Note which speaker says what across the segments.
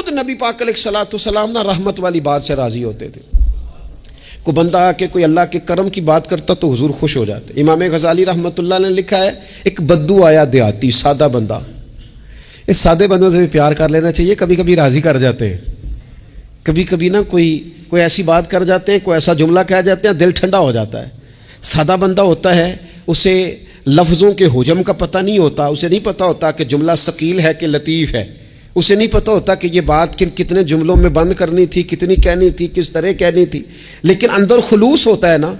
Speaker 1: خود نبی پاک علیہ الصلوۃ والسلام نا رحمت والی بات سے راضی ہوتے تھے. کوئی بندہ آ کے کوئی اللہ کے کرم کی بات کرتا تو حضور خوش ہو جاتے. امام غزالی رحمۃ اللہ نے لکھا ہے ایک بدو آیا دیہاتی سادہ بندہ. اس سادے بندوں سے بھی پیار کر لینا چاہیے, کبھی کبھی راضی کر جاتے ہیں. کبھی کبھی نا کوئی ایسی بات کر جاتے ہیں, کوئی ایسا جملہ کہہ جاتے ہیں, دل ٹھنڈا ہو جاتا ہے. سادہ بندہ ہوتا ہے, اسے لفظوں کے حجم کا پتہ نہیں ہوتا, اسے نہیں پتہ ہوتا کہ جملہ ثقیل ہے کہ لطیف ہے, اسے نہیں پتہ ہوتا کہ یہ بات کتنے جملوں میں بند کرنی تھی, کتنی کہنی تھی, کس طرح کہنی تھی. لیکن اندر خلوص ہوتا ہے نا,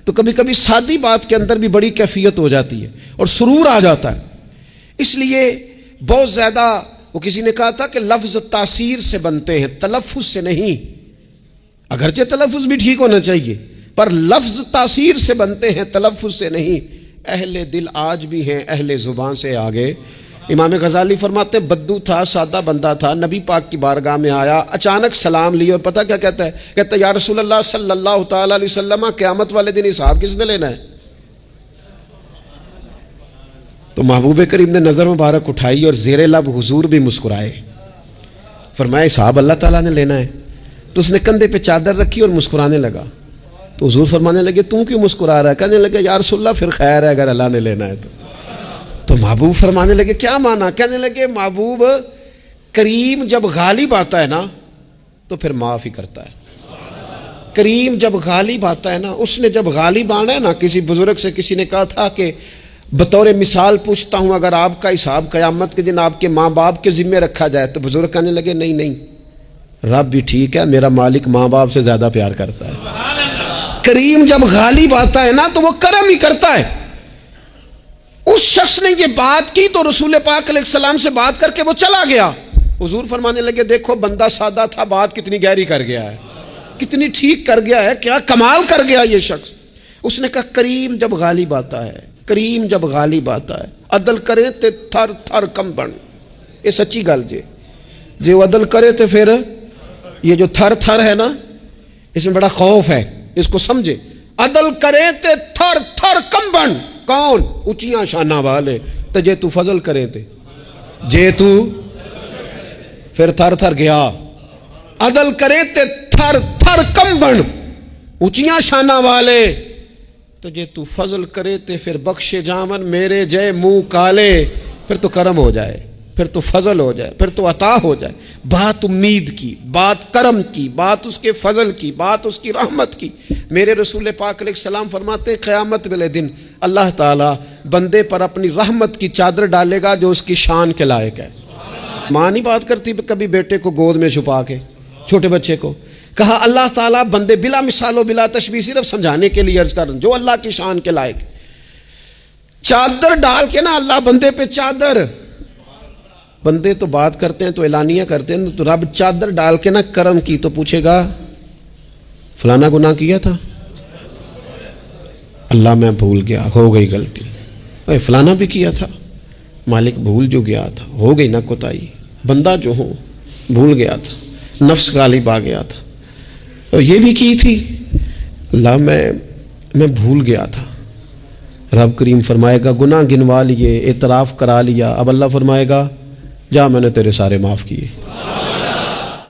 Speaker 1: تو کبھی کبھی سادی بات کے اندر بھی بڑی کیفیت ہو جاتی ہے اور سرور آ جاتا ہے. اس لیے بہت زیادہ, وہ کسی نے کہا تھا کہ لفظ تاثیر سے بنتے ہیں, تلفظ سے نہیں. اگرچہ تلفظ بھی ٹھیک ہونا چاہیے, پر لفظ تاثیر سے بنتے ہیں, تلفظ سے نہیں. اہل دل آج بھی ہیں اہل زبان سے آگے. امام غزالی فرماتے ہیں بدو تھا, سادہ بندہ تھا, نبی پاک کی بارگاہ میں آیا, اچانک سلام لی, اور پتہ کیا کہتا ہے؟ کہتا ہے یا رسول اللہ صلی اللہ تعالی علیہ وسلم, قیامت والے دن حساب کس نے لینا ہے؟ تو محبوب کریم نے نظر مبارک اٹھائی اور زیر لب حضور بھی مسکرائے. فرمایا حساب اللہ تعالیٰ نے لینا ہے. تو اس نے کندھے پہ چادر رکھی اور مسکرانے لگا. تو حضور فرمانے لگے تم کیوں مسکرا رہا ہے؟ کہنے لگے یا رسول اللہ پھر خیر ہے اگر اللہ نے لینا ہے تو محبوب فرمانے لگے کیا مانا؟ کہنے لگے محبوب کریم جب غالب آتا ہے نا تو پھر معاف ہی کرتا ہے. کریم جب غالب آتا ہے نا, اس نے جب غالب آنا ہے نا, کسی بزرگ سے کسی نے کہا تھا کہ بطور مثال پوچھتا ہوں اگر آپ کا حساب قیامت کے دن آپ کے ماں باپ کے ذمے رکھا جائے, تو بزرگ کہنے لگے نہیں نہیں, رب بھی ٹھیک ہے, میرا مالک ماں باپ سے زیادہ پیار کرتا ہے. کریم جب غالب آتا ہے نا تو وہ کرم ہی کرتا ہے. اس شخص نے یہ بات کی تو رسول پاک علیہ السلام سے بات کر کے وہ چلا گیا. حضور فرمانے لگے دیکھو بندہ سادہ تھا, بات کتنی گہری کر گیا ہے, کتنی ٹھیک کر گیا ہے, کیا کمال کر گیا یہ شخص. اس نے کہا کریم جب غالب آتا ہے, کریم جب غالب آتا ہے, عدل کرے تے تھر تھر کم بن. یہ سچی گل جی وہ عدل کرے تے پھر یہ جو تھر تھر ہے نا, اس میں بڑا خوف ہے, اس کو سمجھے. عدل کرے تے تھر تھر کم بن. کون؟ اونچیاں شانہ والے. تو جے تو فضل کرے تے جے تو پھر تھر تھر گیا. عدل کرے تے تھر تھر کم بن, اونچیاں شانہ والے. تو جے تو فضل کرے تے پھر بخشے جامن میرے جے منہ کالے. پھر تو کرم ہو جائے, پھر تو فضل ہو جائے, پھر تو عطا ہو جائے. بات امید کی, بات کرم کی, بات اس کے فضل کی, بات اس کی رحمت کی. میرے رسول پاک علیہ السلام فرماتے ہیں قیامت والے دن اللہ تعالیٰ بندے پر اپنی رحمت کی چادر ڈالے گا جو اس کی شان کے لائق ہے. ماں نہیں بات کرتی کبھی بیٹے کو گود میں چھپا کے, چھوٹے بچے کو. کہا اللہ تعالیٰ بندے بلا مثال و بلا تشبیہ, صرف سمجھانے کے لیے عرض کر رہا ہوں, جو اللہ کی شان کے لائق چادر ڈال کے نا, اللہ بندے پہ چادر. بندے تو بات کرتے ہیں تو اعلانیہ کرتے ہیں, تو رب چادر ڈال کے نا کرم کی تو پوچھے گا فلانا گناہ کیا تھا, اللہ میں بھول گیا, ہو گئی غلطی. فلانا بھی کیا تھا, مالک بھول جو گیا تھا, ہو گئی نا کوتاہی. بندہ جو ہو بھول گیا تھا, نفس غالب آ گیا تھا, اور یہ بھی کی تھی, اللہ میں بھول گیا تھا. رب کریم فرمائے گا گناہ گنوا لیے, اعتراف کرا لیا. اب اللہ فرمائے گا جا میں نے تیرے سارے معاف کیے.